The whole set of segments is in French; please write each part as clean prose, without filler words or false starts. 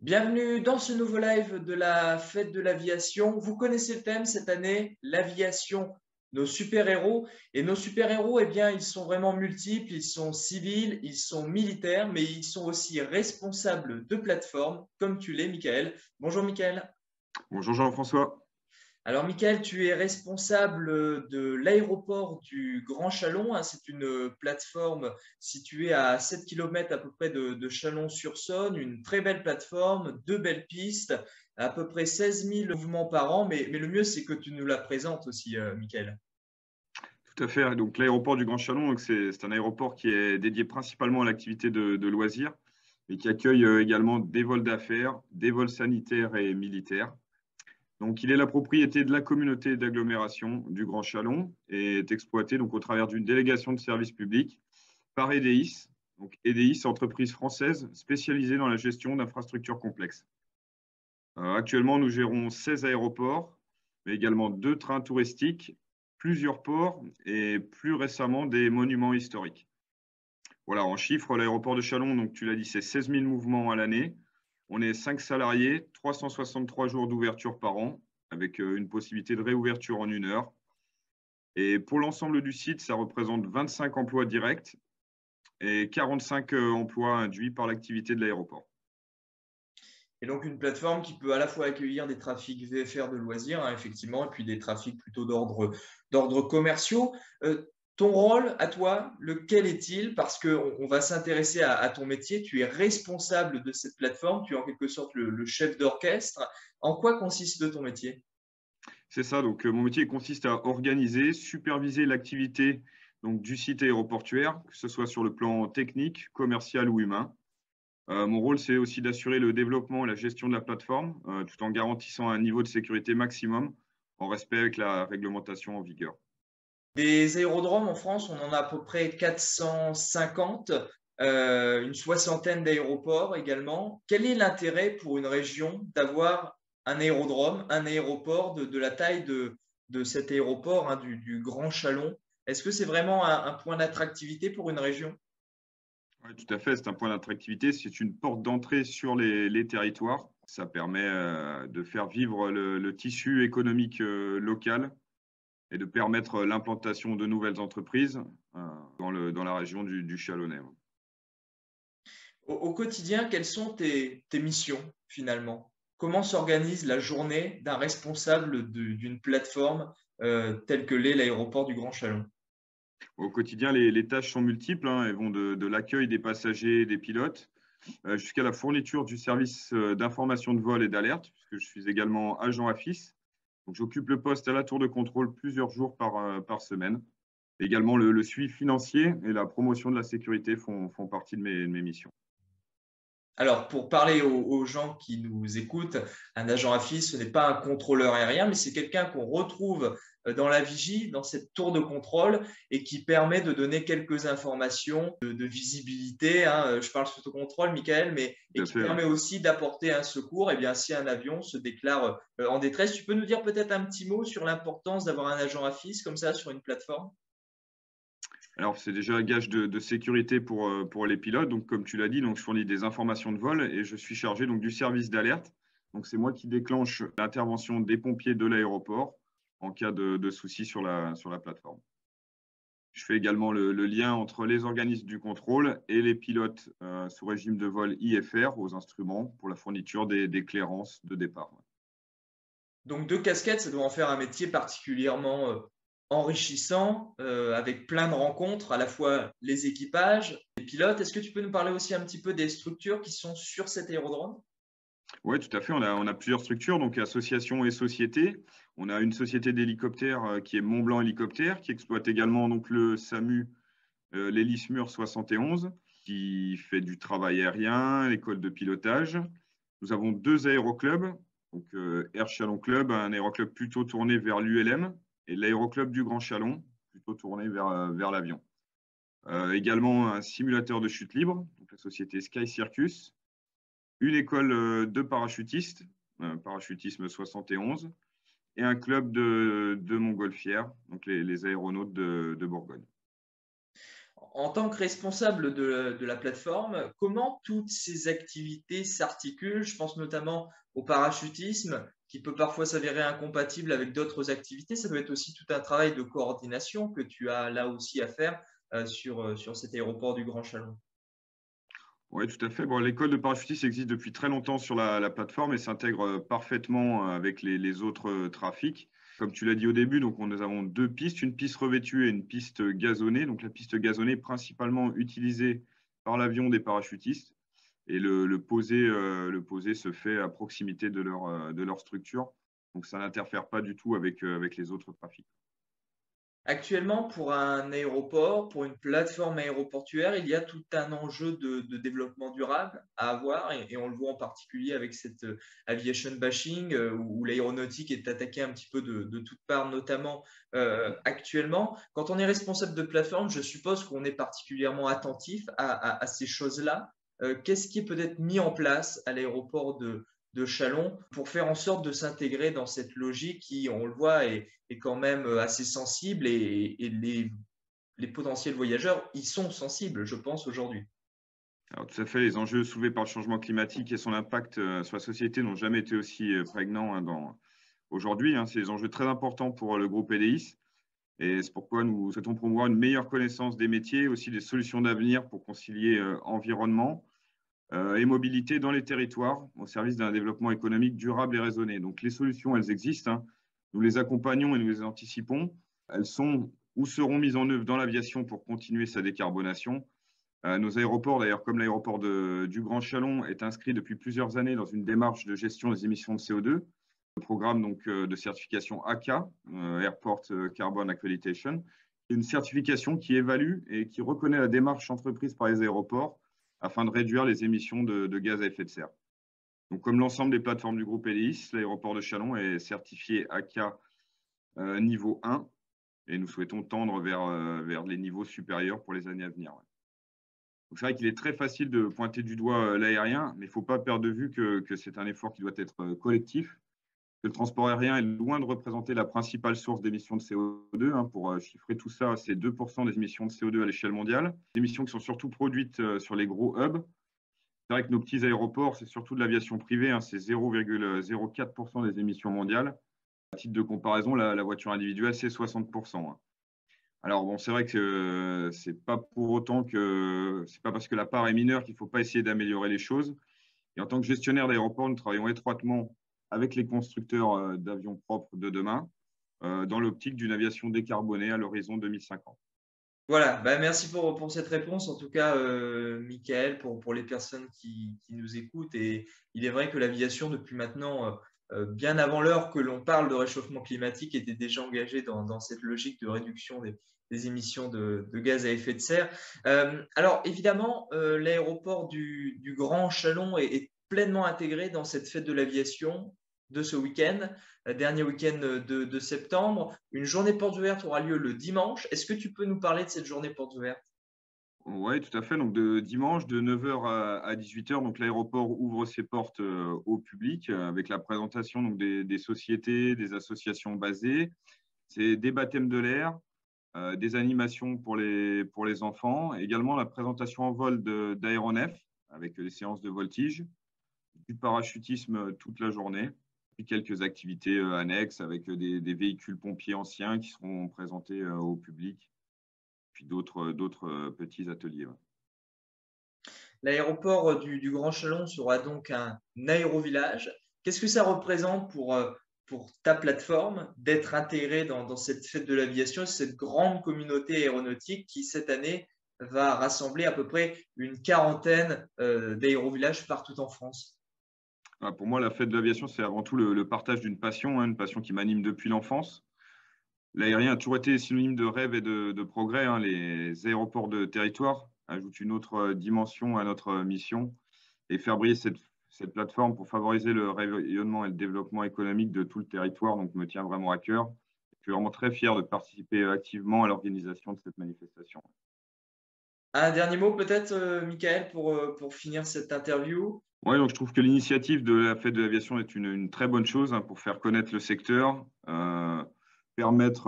Bienvenue dans ce nouveau live de la fête de l'aviation. Vous connaissez le thème cette année, l'aviation, nos super-héros. Et nos super-héros, eh bien, ils sont vraiment multiples. Ils sont civils, ils sont militaires, mais ils sont aussi responsables de plateformes, comme tu l'es, Michael. Bonjour, Michael. Bonjour Jean-François. Alors, Michael, tu es responsable de l'aéroport du Grand Chalon, hein. C'est une plateforme située à 7 km à peu près de Chalon-sur-Saône, une très belle plateforme, deux belles pistes, à peu près 16 000 mouvements par an. Mais le mieux, c'est que tu nous la présentes aussi, Michael. Tout à fait. Donc l'aéroport du Grand Chalon, donc c'est un aéroport qui est dédié principalement à l'activité de loisirs et qui accueille également des vols d'affaires, des vols sanitaires et militaires. Donc il est la propriété de la communauté d'agglomération du Grand Chalon et est exploité donc au travers d'une délégation de service public par EDIS. Donc EDIS, entreprise française spécialisée dans la gestion d'infrastructures complexes. Actuellement, nous gérons 16 aéroports, mais également deux trains touristiques, plusieurs ports et plus récemment des monuments historiques. Voilà, en chiffres, l'aéroport de Chalon, donc tu l'as dit, c'est 16 000 mouvements à l'année. On est 5 salariés, 363 jours d'ouverture par an, avec une possibilité de réouverture en 1 heure. Et pour l'ensemble du site, ça représente 25 emplois directs et 45 emplois induits par l'activité de l'aéroport. Et donc, une plateforme qui peut à la fois accueillir des trafics VFR de loisirs, hein, effectivement, et puis des trafics plutôt d'ordre commerciaux. Ton rôle à toi, lequel est-il? Parce qu'on va s'intéresser à ton métier. Tu es responsable de cette plateforme. Tu es en quelque sorte le chef d'orchestre. En quoi consiste ton métier? C'est ça, donc mon métier consiste à organiser, superviser l'activité donc, du site aéroportuaire, que ce soit sur le plan technique, commercial ou humain. Mon rôle, c'est aussi d'assurer le développement et la gestion de la plateforme, tout en garantissant un niveau de sécurité maximum en respect avec la réglementation en vigueur. Des aérodromes en France, on en a à peu près 450, une soixantaine d'aéroports également. Quel est l'intérêt pour une région d'avoir un aérodrome, un aéroport de la taille de cet aéroport, hein, du Grand Chalon? Est-ce que c'est vraiment un point d'attractivité pour une région? Oui, tout à fait, c'est un point d'attractivité, c'est une porte d'entrée sur les territoires. Ça permet de faire vivre le tissu économique local et de permettre l'implantation de nouvelles entreprises dans la région du Chalonnais. Au quotidien, quelles sont tes missions finalement? Comment s'organise la journée d'un responsable d'une plateforme telle que l'est l'aéroport du Grand Chalon? Au quotidien, les tâches sont multiples, hein. Elles vont de l'accueil des passagers et des pilotes jusqu'à la fourniture du service d'information de vol et d'alerte, puisque je suis également agent AFIS. Donc, j'occupe le poste à la tour de contrôle plusieurs jours par semaine. Également, le suivi financier et la promotion de la sécurité font partie de mes missions. Alors, pour parler aux gens qui nous écoutent, un agent AFIS, ce n'est pas un contrôleur aérien, mais c'est quelqu'un qu'on retrouve dans la vigie, dans cette tour de contrôle, et qui permet de donner quelques informations de visibilité, hein. Je parle sous ton contrôle, Michael, mais Tout et à qui fait, ouais. permet aussi d'apporter un secours. Eh bien, si un avion se déclare en détresse, tu peux nous dire peut-être un petit mot sur l'importance d'avoir un agent AFIS comme ça sur une plateforme? Alors, c'est déjà un gage de sécurité pour les pilotes. Donc, comme tu l'as dit, donc, je fournis des informations de vol et je suis chargé donc, du service d'alerte. Donc, c'est moi qui déclenche l'intervention des pompiers de l'aéroport en cas de souci sur la plateforme. Je fais également le lien entre les organismes du contrôle et les pilotes sous régime de vol IFR aux instruments pour la fourniture des clairances de départ. Donc deux casquettes, ça doit en faire un métier particulièrement enrichissant, avec plein de rencontres, à la fois les équipages, les pilotes. Est-ce que tu peux nous parler aussi un petit peu des structures qui sont sur cet aérodrome? Oui, tout à fait. On a plusieurs structures, donc associations et sociétés. On a une société d'hélicoptères qui est Mont-Blanc Hélicoptère, qui exploite également donc, le SAMU, l'Hélismur 71, qui fait du travail aérien, l'école de pilotage. Nous avons deux aéroclubs, donc Air Chalon Club, un aéroclub plutôt tourné vers l'ULM, et l'aéroclub du Grand Chalon, plutôt tourné vers l'avion. Également un simulateur de chute libre, donc la société Sky Circus, une école de parachutistes, parachutisme 71, et un club de montgolfières, donc les aéronautes de Bourgogne. En tant que responsable de la plateforme, comment toutes ces activités s'articulent? Je pense notamment au parachutisme, qui peut parfois s'avérer incompatible avec d'autres activités. Ça doit être aussi tout un travail de coordination que tu as là aussi à faire sur cet aéroport du Grand Chalon. Oui, tout à fait. Bon, l'école de parachutistes existe depuis très longtemps sur la plateforme et s'intègre parfaitement avec les autres trafics. Comme tu l'as dit au début, donc nous avons deux pistes, une piste revêtue et une piste gazonnée. Donc la piste gazonnée principalement utilisée par l'avion des parachutistes et le poser se fait à proximité de leur structure. Donc ça n'interfère pas du tout avec les autres trafics. Actuellement, pour un aéroport, pour une plateforme aéroportuaire, il y a tout un enjeu de développement durable à avoir et on le voit en particulier avec cette aviation bashing où l'aéronautique est attaquée un petit peu de toutes parts, notamment actuellement. Quand on est responsable de plateforme, je suppose qu'on est particulièrement attentif à ces choses-là. Qu'est-ce qui est peut-être mis en place à l'aéroport de Chalon pour faire en sorte de s'intégrer dans cette logique qui, on le voit, est quand même assez sensible et les potentiels voyageurs y sont sensibles, je pense, aujourd'hui. Alors, tout à fait, les enjeux soulevés par le changement climatique et son impact sur la société n'ont jamais été aussi prégnants aujourd'hui. C'est des enjeux très importants pour le groupe EDIS. Et c'est pourquoi nous souhaitons promouvoir une meilleure connaissance des métiers, aussi des solutions d'avenir pour concilier environnement et mobilité dans les territoires au service d'un développement économique durable et raisonné. Donc les solutions, elles existent. Nous les accompagnons et nous les anticipons. Elles sont ou seront mises en œuvre dans l'aviation pour continuer sa décarbonation. Nos aéroports, d'ailleurs, comme l'aéroport du Grand Chalon, est inscrit depuis plusieurs années dans une démarche de gestion des émissions de CO2, le programme donc, de certification ACA, Airport Carbon Accreditation, une certification qui évalue et qui reconnaît la démarche entreprise par les aéroports afin de réduire les émissions de gaz à effet de serre. Donc, comme l'ensemble des plateformes du groupe Hélice, l'aéroport de Chalon est certifié ACA niveau 1 et nous souhaitons tendre vers les niveaux supérieurs pour les années à venir. Ouais. Donc, c'est vrai qu'il est très facile de pointer du doigt l'aérien, mais il ne faut pas perdre de vue que c'est un effort qui doit être collectif. Que le transport aérien est loin de représenter la principale source d'émissions de CO2. Pour chiffrer tout ça, c'est 2% des émissions de CO2 à l'échelle mondiale. Des émissions qui sont surtout produites sur les gros hubs. C'est vrai que nos petits aéroports, c'est surtout de l'aviation privée, c'est 0,04% des émissions mondiales. À titre de comparaison, la voiture individuelle, c'est 60%. Alors bon, c'est vrai que c'est pas pour autant que c'est pas parce que la part est mineure qu'il ne faut pas essayer d'améliorer les choses. Et en tant que gestionnaire d'aéroport, nous travaillons étroitement avec les constructeurs d'avions propres de demain dans l'optique d'une aviation décarbonée à l'horizon 2050. Voilà, bah merci pour cette réponse, en tout cas, Michael, pour les personnes qui nous écoutent. Et il est vrai que l'aviation, depuis maintenant, bien avant l'heure que l'on parle de réchauffement climatique, était déjà engagée dans cette logique de réduction des émissions de gaz à effet de serre. Alors, évidemment, l'aéroport du Grand Chalon est pleinement intégré dans cette fête de l'aviation de ce week-end, dernier week-end de septembre. Une journée porte ouverte aura lieu le dimanche. Est-ce que tu peux nous parler de cette journée porte ouverte? Oui, tout à fait. Donc, de dimanche, de 9h à 18h, donc l'aéroport ouvre ses portes au public avec la présentation donc, des sociétés, des associations basées. C'est des baptêmes de l'air, des animations pour les enfants, également la présentation en vol d'aéronefs avec des séances de voltige, du parachutisme toute la journée, puis quelques activités annexes avec des véhicules pompiers anciens qui seront présentés au public, puis d'autres petits ateliers. Ouais. L'aéroport du Grand Chalon sera donc un aérovillage. Qu'est-ce que ça représente pour ta plateforme d'être intégré dans cette fête de l'aviation, cette grande communauté aéronautique qui, cette année, va rassembler à peu près une quarantaine d'aérovillages partout en France? Pour moi, la fête de l'aviation, c'est avant tout le partage d'une passion, une passion qui m'anime depuis l'enfance. L'aérien a toujours été synonyme de rêve et de progrès. Les aéroports de territoire ajoutent une autre dimension à notre mission et faire briller cette plateforme pour favoriser le rayonnement et le développement économique de tout le territoire, donc me tient vraiment à cœur. Je suis vraiment très fier de participer activement à l'organisation de cette manifestation. Un dernier mot peut-être, Michael, pour finir cette interview. Oui, donc je trouve que l'initiative de la fête de l'aviation est une très bonne chose pour faire connaître le secteur. permettre,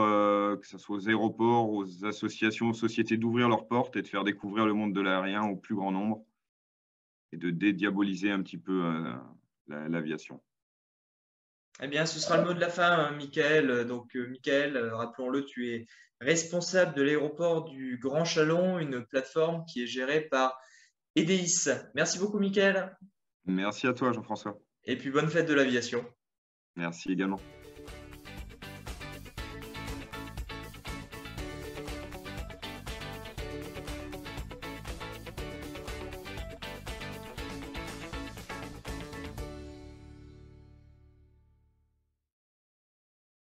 que ce soit aux aéroports, aux associations, aux sociétés d'ouvrir leurs portes et de faire découvrir le monde de l'aérien au plus grand nombre et de dédiaboliser un petit peu, l'aviation. Eh bien, ce sera le mot de la fin, hein, Michael. Donc, Michael, rappelons-le, tu es responsable de l'aéroport du Grand Chalon, une plateforme qui est gérée par EDIS. Merci beaucoup, Michael. Merci à toi, Jean-François. Et puis, bonne fête de l'aviation. Merci également.